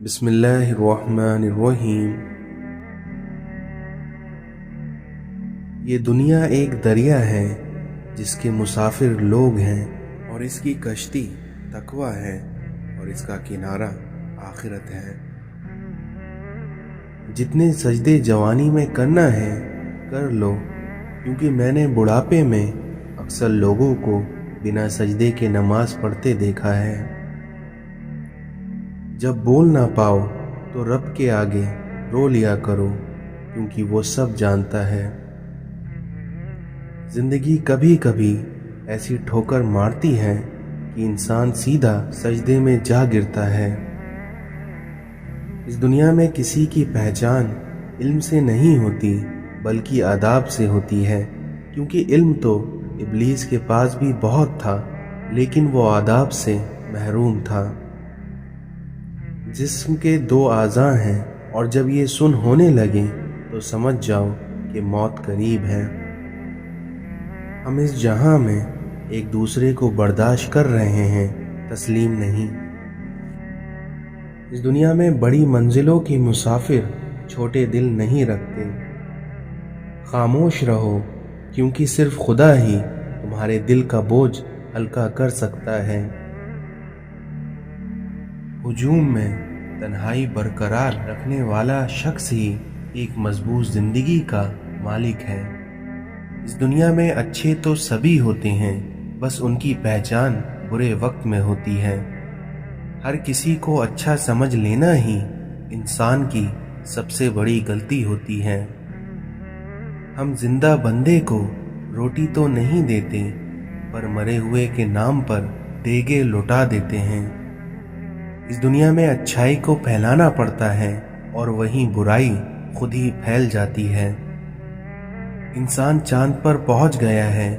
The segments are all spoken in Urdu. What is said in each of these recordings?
بسم اللہ الرحمن الرحیم۔ یہ دنیا ایک دریا ہے جس کے مسافر لوگ ہیں، اور اس کی کشتی تقویٰ ہے اور اس کا کنارہ آخرت ہے۔ جتنے سجدے جوانی میں کرنا ہے کر لو، کیونکہ میں نے بڑھاپے میں اکثر لوگوں کو بنا سجدے کے نماز پڑھتے دیکھا ہے۔ جب بول نہ پاؤ تو رب کے آگے رو لیا کرو، کیونکہ وہ سب جانتا ہے۔ زندگی کبھی کبھی ایسی ٹھوکر مارتی ہے کہ انسان سیدھا سجدے میں جا گرتا ہے۔ اس دنیا میں کسی کی پہچان علم سے نہیں ہوتی بلکہ آداب سے ہوتی ہے، کیونکہ علم تو ابلیس کے پاس بھی بہت تھا لیکن وہ آداب سے محروم تھا۔ جسم کے دو اعضاء ہیں، اور جب یہ سن ہونے لگے تو سمجھ جاؤ کہ موت قریب ہے۔ ہم اس جہاں میں ایک دوسرے کو برداشت کر رہے ہیں، تسلیم نہیں۔ اس دنیا میں بڑی منزلوں کی مسافر چھوٹے دل نہیں رکھتے۔ خاموش رہو، کیونکہ صرف خدا ہی تمہارے دل کا بوجھ ہلکا کر سکتا ہے۔ ہجوم میں تنہائی برقرار رکھنے والا شخص ہی ایک مضبوط زندگی کا مالک ہے۔ اس دنیا میں اچھے تو سبھی ہوتے ہیں، بس ان کی پہچان برے وقت میں ہوتی ہے۔ ہر کسی کو اچھا سمجھ لینا ہی انسان کی سب سے بڑی غلطی ہوتی ہے۔ ہم زندہ بندے کو روٹی تو نہیں دیتے، پر مرے ہوئے کے نام پر دیگے لوٹا دیتے ہیں۔ اس دنیا میں اچھائی کو پھیلانا پڑتا ہے اور وہیں برائی خود ہی پھیل جاتی ہے۔ انسان چاند پر پہنچ گیا ہے،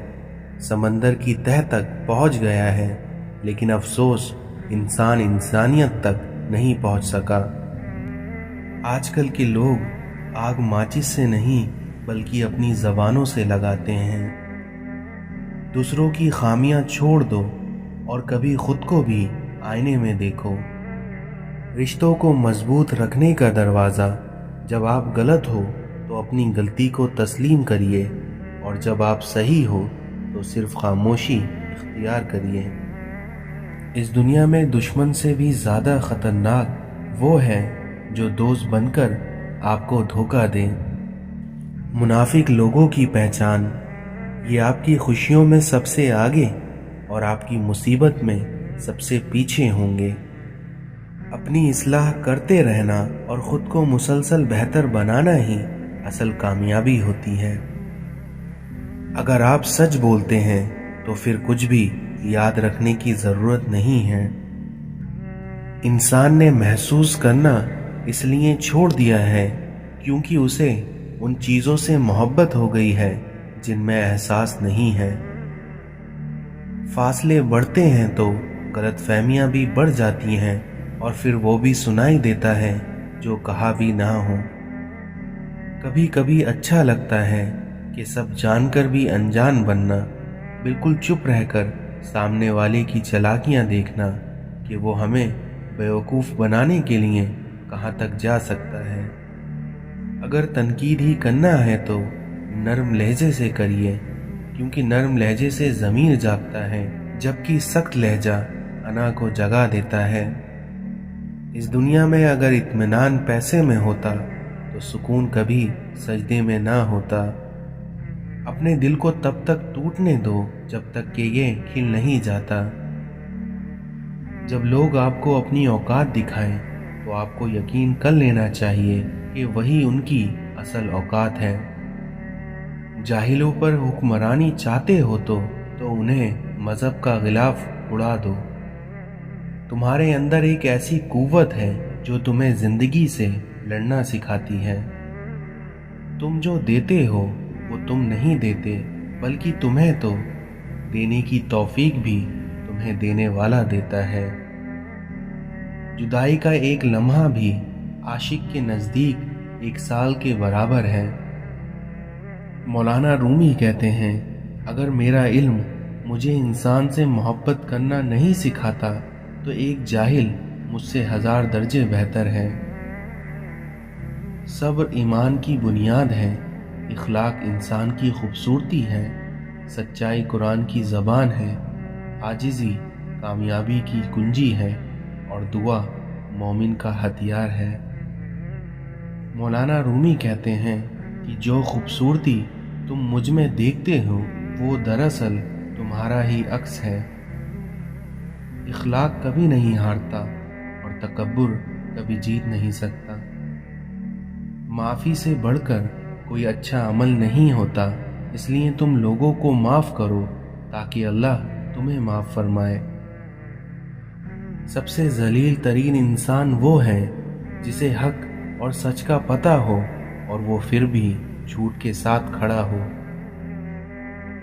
سمندر کی تہہ تک پہنچ گیا ہے، لیکن افسوس انسان انسانیت تک نہیں پہنچ سکا۔ آج کل کے لوگ آگ ماچس سے نہیں بلکہ اپنی زبانوں سے لگاتے ہیں۔ دوسروں کی خامیاں چھوڑ دو اور کبھی خود کو بھی آئینے میں دیکھو۔ رشتوں کو مضبوط رکھنے کا دروازہ، جب آپ غلط ہو تو اپنی غلطی کو تسلیم کریے، اور جب آپ صحیح ہو تو صرف خاموشی اختیار کریے۔ اس دنیا میں دشمن سے بھی زیادہ خطرناک وہ ہے جو دوست بن کر آپ کو دھوکہ دے۔ منافق لوگوں کی پہچان، یہ آپ کی خوشیوں میں سب سے آگے اور آپ کی مصیبت میں سب سے پیچھے ہوں گے۔ اپنی اصلاح کرتے رہنا اور خود کو مسلسل بہتر بنانا ہی اصل کامیابی ہوتی ہے۔ اگر آپ سچ بولتے ہیں تو پھر کچھ بھی یاد رکھنے کی ضرورت نہیں ہے۔ انسان نے محسوس کرنا اس لیے چھوڑ دیا ہے کیونکہ اسے ان چیزوں سے محبت ہو گئی ہے جن میں احساس نہیں ہے۔ فاصلے بڑھتے ہیں تو غلط فہمیاں بھی بڑھ جاتی ہیں، اور پھر وہ بھی سنائی دیتا ہے جو کہا بھی نہ ہو۔ کبھی کبھی اچھا لگتا ہے کہ سب جان کر بھی انجان بننا، بالکل چپ رہ کر سامنے والے کی چالاکیاں دیکھنا کہ وہ ہمیں بیوقوف بنانے کے لیے کہاں تک جا سکتا ہے۔ اگر تنقید ہی کرنا ہے تو نرم لہجے سے کریے، کیونکہ نرم لہجے سے ضمیر جاگتا ہے، جبکہ سخت لہجہ انا کو جگا دیتا ہے۔ اس دنیا میں اگر اطمینان پیسے میں ہوتا تو سکون کبھی سجدے میں نہ ہوتا۔ اپنے دل کو تب تک ٹوٹنے دو جب تک کہ یہ کھل نہیں جاتا۔ جب لوگ آپ کو اپنی اوقات دکھائیں تو آپ کو یقین کر لینا چاہیے کہ وہی ان کی اصل اوقات ہے۔ جاہلوں پر حکمرانی چاہتے ہو تو انہیں مذہب کا غلاف اڑا دو۔ تمہارے اندر ایک ایسی قوت ہے جو تمہیں زندگی سے لڑنا سکھاتی ہے۔ تم جو دیتے ہو وہ تم نہیں دیتے، بلکہ تمہیں تو دینے کی توفیق بھی تمہیں دینے والا دیتا ہے۔ جدائی کا ایک لمحہ بھی عاشق کے نزدیک ایک سال کے برابر ہے۔ مولانا رومی کہتے ہیں، اگر میرا علم مجھے انسان سے محبت کرنا نہیں سکھاتا تو ایک جاہل مجھ سے 1000 درجے بہتر ہے۔ صبر ایمان کی بنیاد ہے، اخلاق انسان کی خوبصورتی ہے، سچائی قرآن کی زبان ہے، عاجزی کامیابی کی کنجی ہے اور دعا مومن کا ہتھیار ہے۔ مولانا رومی کہتے ہیں کہ جو خوبصورتی تم مجھ میں دیکھتے ہو وہ دراصل تمہارا ہی عکس ہے۔ اخلاق کبھی نہیں ہارتا اور تکبر کبھی جیت نہیں سکتا۔ معافی سے بڑھ کر کوئی اچھا عمل نہیں ہوتا، اس لیے تم لوگوں کو معاف کرو تاکہ اللہ تمہیں معاف فرمائے۔ سب سے ذلیل ترین انسان وہ ہے جسے حق اور سچ کا پتہ ہو اور وہ پھر بھی جھوٹ کے ساتھ کھڑا ہو۔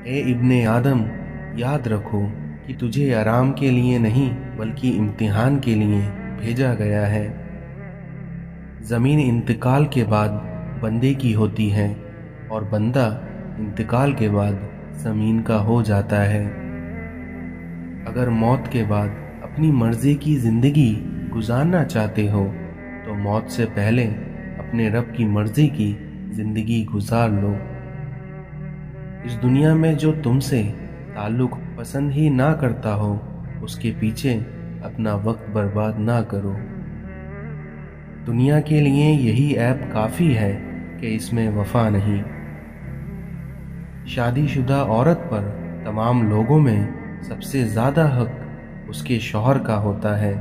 اے ابن آدم، یاد رکھو کہ تجھے آرام کے لیے نہیں بلکہ امتحان کے لیے بھیجا گیا ہے۔ زمین انتقال کے بعد بندے کی ہوتی ہے اور بندہ انتقال کے بعد زمین کا ہو جاتا ہے۔ اگر موت کے بعد اپنی مرضی کی زندگی گزارنا چاہتے ہو تو موت سے پہلے اپنے رب کی مرضی کی زندگی گزار لو۔ اس دنیا میں جو تم سے تعلق پسند ہی نہ کرتا ہو اس کے پیچھے اپنا وقت برباد نہ کرو۔ دنیا کے لیے یہی عیب کافی ہے کہ اس میں وفا نہیں۔ شادی شدہ عورت پر تمام لوگوں میں سب سے زیادہ حق اس کے شوہر کا ہوتا ہے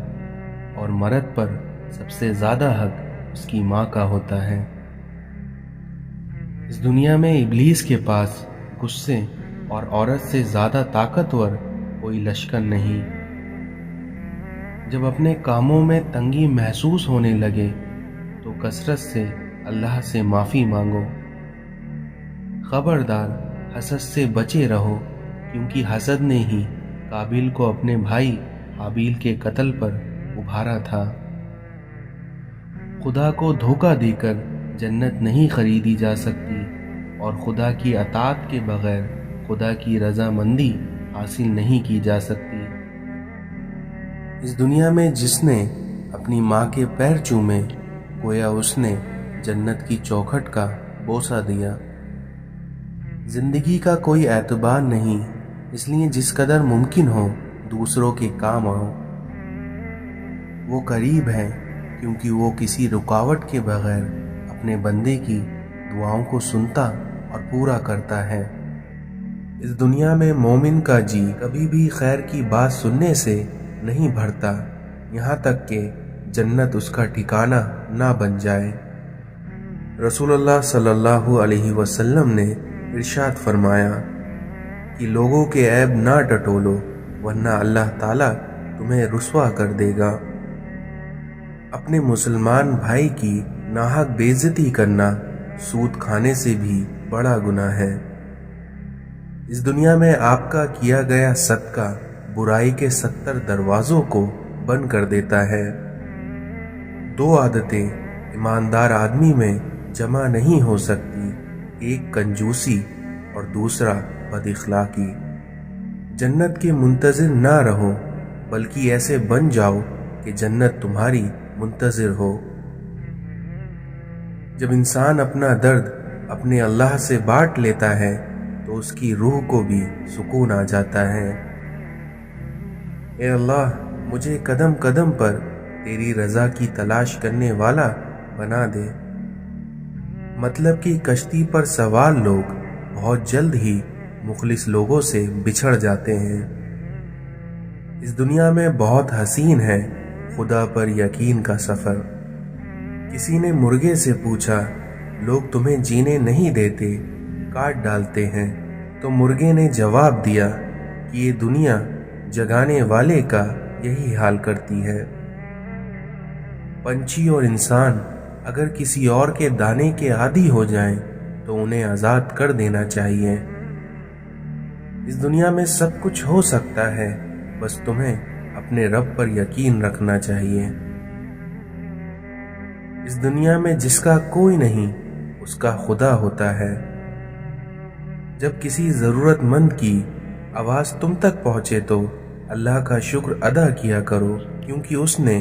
اور مرد پر سب سے زیادہ حق اس کی ماں کا ہوتا ہے۔ اس دنیا میں ابلیس کے پاس غصے اور عورت سے زیادہ طاقتور کوئی لشکر نہیں۔ جب اپنے کاموں میں تنگی محسوس ہونے لگے تو کثرت سے اللہ سے معافی مانگو۔ خبردار، حسد سے بچے رہو، کیونکہ حسد نے ہی قابیل کو اپنے بھائی حابیل کے قتل پر ابھارا تھا۔ خدا کو دھوکہ دے کر جنت نہیں خریدی جا سکتی اور خدا کی اطاعت کے بغیر خدا کی رضامندی حاصل نہیں کی جا سکتی۔ اس دنیا میں جس نے اپنی ماں کے پیر چومے گویا اس نے جنت کی چوکھٹ کا بوسہ دیا۔ زندگی کا کوئی اعتبار نہیں، اس لیے جس قدر ممکن ہو دوسروں کے کام آؤ۔ وہ قریب ہے کیونکہ وہ کسی رکاوٹ کے بغیر اپنے بندے کی دعاؤں کو سنتا اور پورا کرتا ہے۔ اس دنیا میں مومن کا جی کبھی بھی خیر کی بات سننے سے نہیں بھرتا یہاں تک کہ جنت اس کا ٹھکانہ نہ بن جائے۔ رسول اللہ صلی اللہ علیہ وسلم نے ارشاد فرمایا کہ لوگوں کے عیب نہ ٹٹولو ورنہ اللہ تعالیٰ تمہیں رسوا کر دے گا۔ اپنے مسلمان بھائی کی ناحق بے عزتی کرنا سود کھانے سے بھی بڑا گناہ ہے۔ اس دنیا میں آپ کا کیا گیا صدقہ برائی کے 70 دروازوں کو بند کر دیتا ہے۔ 2 عادتیں ایماندار آدمی میں جمع نہیں ہو سکتی، ایک کنجوسی اور دوسرا بد اخلاقی۔ جنت کے منتظر نہ رہو بلکہ ایسے بن جاؤ کہ جنت تمہاری منتظر ہو۔ جب انسان اپنا درد اپنے اللہ سے بانٹ لیتا ہے تو اس کی روح کو بھی سکون آ جاتا ہے۔ اے اللہ، مجھے قدم قدم پر تیری رضا کی تلاش کرنے والا بنا دے۔ مطلب کہ کشتی پر سوار لوگ بہت جلد ہی مخلص لوگوں سے بچھڑ جاتے ہیں۔ اس دنیا میں بہت حسین ہے خدا پر یقین کا سفر۔ کسی نے مرغے سے پوچھا، لوگ تمہیں جینے نہیں دیتے، کاٹ ڈالتے ہیں، تو مرغے نے جواب دیا کہ یہ دنیا جگانے والے کا یہی حال کرتی ہے۔ پنچھی اور انسان اگر کسی اور کے دانے کے عادی ہو جائیں تو انہیں آزاد کر دینا چاہیے۔ اس دنیا میں سب کچھ ہو سکتا ہے، بس تمہیں اپنے رب پر یقین رکھنا چاہیے۔ اس دنیا میں جس کا کوئی نہیں اس کا خدا ہوتا ہے۔ جب کسی ضرورت مند کی آواز تم تک پہنچے تو اللہ کا شکر ادا کیا کرو، کیونکہ اس نے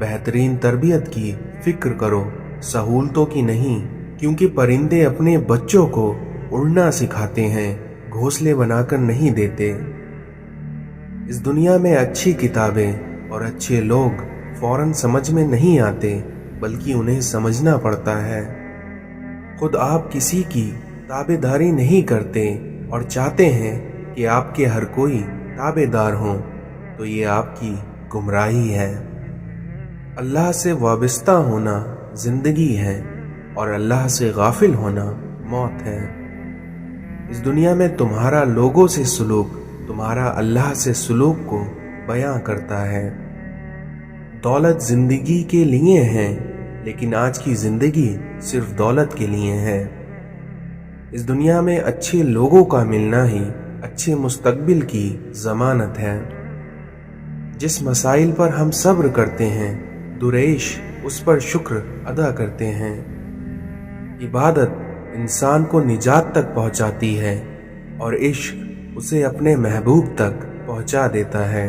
بہترین تربیت کی فکر کرو، سہولتوں کی نہیں، کیونکہ پرندے اپنے بچوں کو اڑنا سکھاتے ہیں، گھونسلے بنا کر نہیں دیتے۔ اس دنیا میں اچھی کتابیں اور اچھے لوگ فوراً سمجھ میں نہیں آتے، بلکہ انہیں سمجھنا پڑتا ہے۔ خود آپ کسی کی تابع داری نہیں کرتے اور چاہتے ہیں کہ آپ کے ہر کوئی تابع دار ہوں، تو یہ آپ کی گمراہی ہے۔ اللہ سے وابستہ ہونا زندگی ہے اور اللہ سے غافل ہونا موت ہے۔ اس دنیا میں تمہارا لوگوں سے سلوک تمہارا اللہ سے سلوک کو بیان کرتا ہے۔ دولت زندگی کے لیے ہے، لیکن آج کی زندگی صرف دولت کے لیے ہے۔ اس دنیا میں اچھے لوگوں کا ملنا ہی اچھے مستقبل کی ضمانت ہے۔ جس مسائل پر ہم صبر کرتے ہیں، دریش اس پر شکر ادا کرتے ہیں۔ عبادت انسان کو نجات تک پہنچاتی ہے اور عشق اسے اپنے محبوب تک پہنچا دیتا ہے۔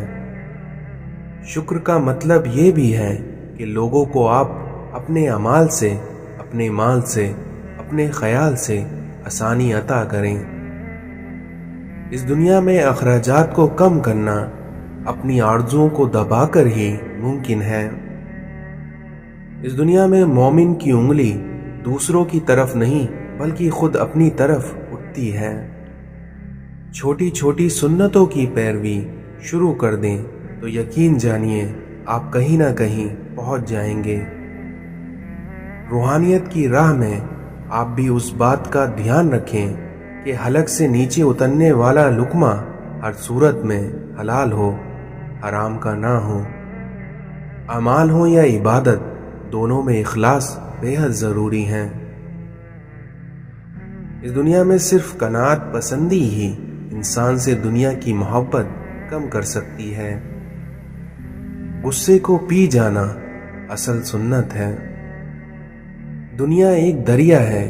شکر کا مطلب یہ بھی ہے کہ لوگوں کو آپ اپنے اعمال سے، اپنے مال سے، اپنے خیال سے آسانی عطا کریں۔ اس دنیا میں اخراجات کو کم کرنا اپنی آرزوؤں کو دبا کر ہی ممکن ہے۔ اس دنیا میں مومن کی انگلی دوسروں کی طرف نہیں بلکہ خود اپنی طرف اٹھتی ہے۔ چھوٹی چھوٹی سنتوں کی پیروی شروع کر دیں تو یقین جانیے آپ کہیں نہ کہیں پہنچ جائیں گے۔ روحانیت کی راہ میں آپ بھی اس بات کا دھیان رکھیں کہ حلق سے نیچے اترنے والا لقمہ ہر صورت میں حلال ہو، حرام کا نہ ہو۔ اعمال ہو یا عبادت، دونوں میں اخلاص بے حد ضروری ہے۔ اس دنیا میں صرف قناعت پسندی ہی انسان سے دنیا کی محبت کم کر سکتی ہے۔ غصے کو پی جانا اصل سنت ہے۔ دنیا ایک دریا ہے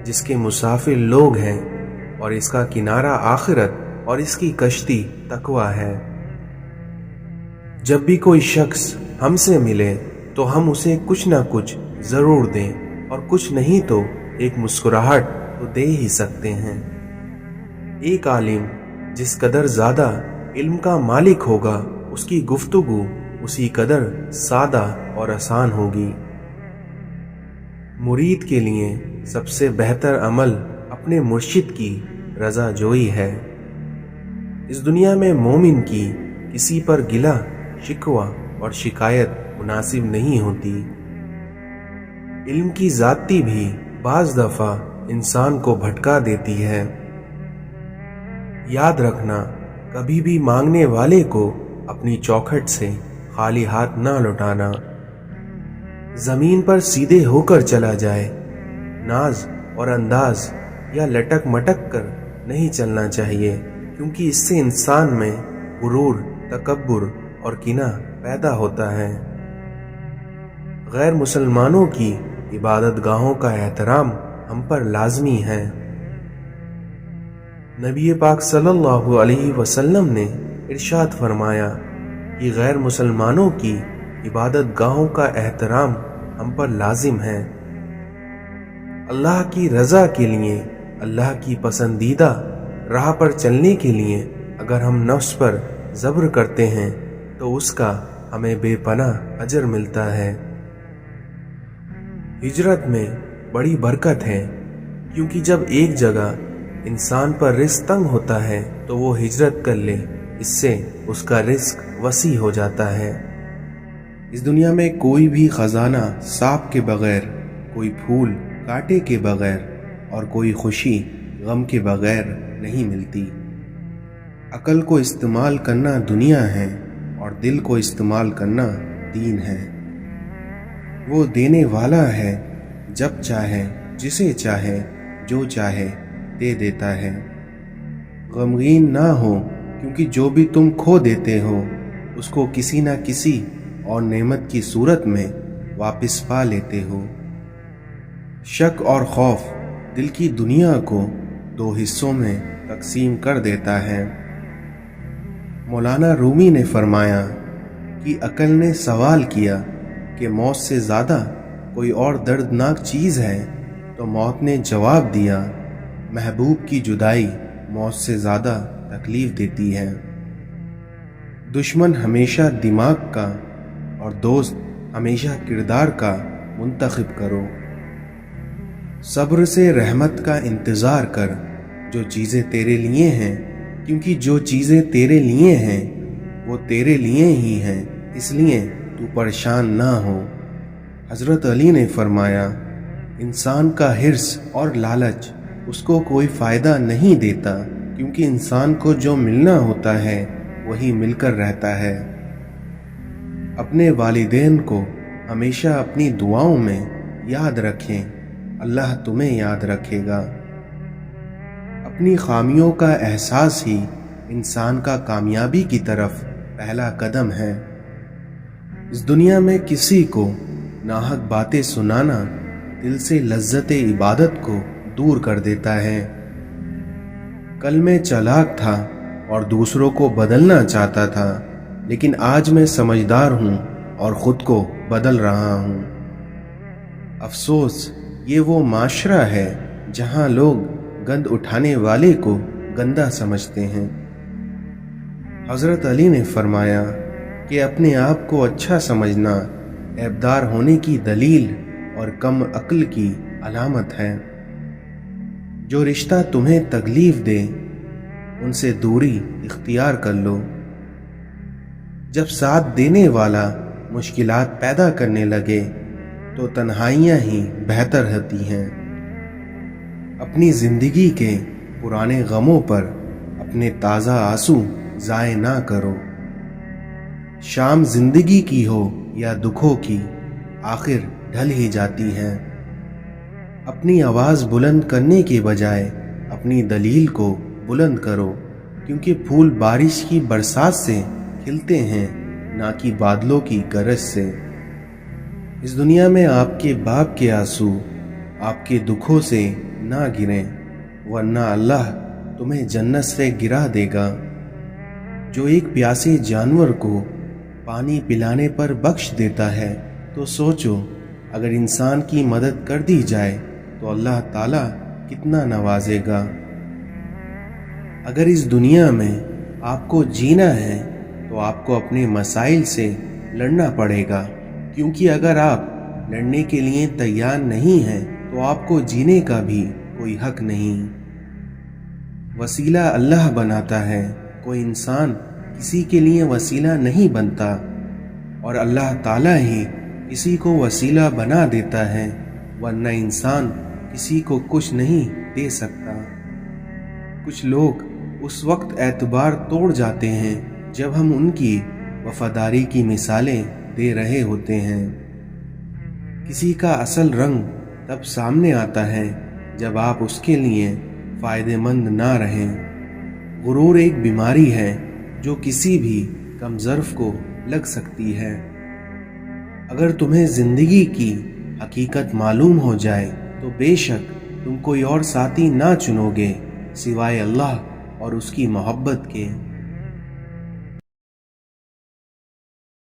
جس کے مسافر لوگ ہیں، اور اس کا کنارہ آخرت اور اس کی کشتی تقویٰ ہے۔ جب بھی کوئی شخص ہم سے ملے تو ہم اسے کچھ نہ کچھ ضرور دیں، اور کچھ نہیں تو ایک مسکراہٹ تو دے ہی سکتے ہیں۔ ایک عالم جس قدر زیادہ علم کا مالک ہوگا، اس کی گفتگو اسی قدر سادہ اور آسان ہوگی۔ مرید کے لیے سب سے بہتر عمل اپنے مرشد کی رضا جوئی ہے۔ اس دنیا میں مومن کی کسی پر گلہ، شکوہ اور شکایت مناسب نہیں ہوتی۔ علم کی زیادتی بھی بعض دفعہ انسان کو بھٹکا دیتی ہے۔ یاد رکھنا، کبھی بھی مانگنے والے کو اپنی چوکھٹ سے خالی ہاتھ نہ لوٹانا۔ زمین پر سیدھے ہو کر چلا جائے، ناز اور انداز یا لٹک مٹک کر نہیں چلنا چاہیے، کیونکہ اس سے انسان میں غرور، تکبر اور کینہ پیدا ہوتا ہے۔ غیر مسلمانوں کی عبادت گاہوں کا احترام ہم پر لازمی ہے۔ نبی پاک صلی اللہ علیہ وسلم نے ارشاد فرمایا کہ غیر مسلمانوں کی عبادت گاہوں کا احترام ہم پر لازم ہے۔ اللہ کی رضا کے لیے، اللہ کی پسندیدہ راہ پر چلنے کے لیے اگر ہم نفس پر صبر کرتے ہیں تو اس کا ہمیں بے پناہ اجر ملتا ہے۔ ہجرت میں بڑی برکت ہے، کیونکہ جب ایک جگہ انسان پر رزق تنگ ہوتا ہے تو وہ ہجرت کر لے، اس سے اس کا رزق وسیع ہو جاتا ہے۔ اس دنیا میں کوئی بھی خزانہ سانپ کے بغیر، کوئی پھول کانٹے کے بغیر، اور کوئی خوشی غم کے بغیر نہیں ملتی۔ عقل کو استعمال کرنا دنیا ہے اور دل کو استعمال کرنا دین ہے۔ وہ دینے والا ہے، جب چاہے، جسے چاہے، جو چاہے دے دیتا ہے۔ غمگین نہ ہو، کیونکہ جو بھی تم کھو دیتے ہو اس کو کسی نہ کسی اور نعمت کی صورت میں واپس پا لیتے ہو۔ شک اور خوف دل کی دنیا کو دو حصوں میں تقسیم کر دیتا ہے۔ مولانا رومی نے فرمایا کہ عقل نے سوال کیا کہ موت سے زیادہ کوئی اور دردناک چیز ہے تو موت نے جواب دیا، محبوب کی جدائی موت سے زیادہ تکلیف دیتی ہے۔ دشمن ہمیشہ دماغ کا اور دوست ہمیشہ کردار کا منتخب کرو۔ صبر سے رحمت کا انتظار کر جو چیزیں تیرے لیے ہیں، کیونکہ جو چیزیں تیرے لیے ہیں وہ تیرے لیے ہی ہیں، اس لیے تو پریشان نہ ہو۔ حضرت علی نے فرمایا، انسان کا حرص اور لالچ اس کو کوئی فائدہ نہیں دیتا، کیونکہ انسان کو جو ملنا ہوتا ہے وہی مل کر رہتا ہے۔ اپنے والدین کو ہمیشہ اپنی دعاؤں میں یاد رکھیں، اللہ تمہیں یاد رکھے گا۔ اپنی خامیوں کا احساس ہی انسان کا کامیابی کی طرف پہلا قدم ہے۔ اس دنیا میں کسی کو ناحق باتیں سنانا دل سے لذت عبادت کو دور کر دیتا ہے۔ کل میں چالاک تھا اور دوسروں کو بدلنا چاہتا تھا، لیکن آج میں سمجھدار ہوں اور خود کو بدل رہا ہوں۔ افسوس، یہ وہ معاشرہ ہے جہاں لوگ گند اٹھانے والے کو گندا سمجھتے ہیں۔ حضرت علی نے فرمایا کہ اپنے آپ کو اچھا سمجھنا عیبدار ہونے کی دلیل اور کم عقل کی علامت ہے۔ جو رشتہ تمہیں تکلیف دے ان سے دوری اختیار کر لو۔ جب ساتھ دینے والا مشکلات پیدا کرنے لگے تو تنہائیاں ہی بہتر ہوتی ہیں۔ اپنی زندگی کے پرانے غموں پر اپنے تازہ آنسو ضائع نہ کرو۔ شام زندگی کی ہو یا دکھوں کی، آخر ڈھل ہی جاتی ہے۔ اپنی آواز بلند کرنے کے بجائے اپنی دلیل کو بلند کرو، کیونکہ پھول بارش کی برسات سے کھلتے ہیں، نہ کہ بادلوں کی گرج سے۔ اس دنیا میں آپ کے باپ کے آنسو آپ کے دکھوں سے نہ گریں، ورنہ اللہ تمہیں جنت سے گرا دے گا۔ جو ایک پیاسے جانور کو پانی پلانے پر بخش دیتا ہے تو سوچو اگر انسان کی مدد کر دی جائے تو اللہ تعالیٰ کتنا نوازے گا۔ اگر اس دنیا میں آپ کو جینا ہے تو آپ کو اپنے مسائل سے لڑنا پڑے گا، کیونکہ اگر آپ لڑنے کے لیے تیار نہیں ہیں تو آپ کو جینے کا بھی کوئی حق نہیں۔ وسیلہ اللہ بناتا ہے، کوئی انسان کسی کے لیے وسیلہ نہیں بنتا، اور اللہ تعالیٰ ہی کسی کو وسیلہ بنا دیتا ہے، ورنہ انسان کسی کو کچھ نہیں دے سکتا۔ کچھ لوگ اس وقت اعتبار توڑ جاتے ہیں جب ہم ان کی وفاداری کی مثالیں دے رہے ہوتے ہیں۔ کسی کا اصل رنگ تب سامنے آتا ہے جب آپ اس کے لیے فائدہ مند نہ رہیں۔ غرور ایک بیماری ہے جو کسی بھی کم ظرف کو لگ سکتی ہے۔ اگر تمہیں زندگی کی حقیقت معلوم ہو جائے تو بے شک تم کوئی اور ساتھی نہ چنو گے سوائے اللہ اور اس کی محبت کے۔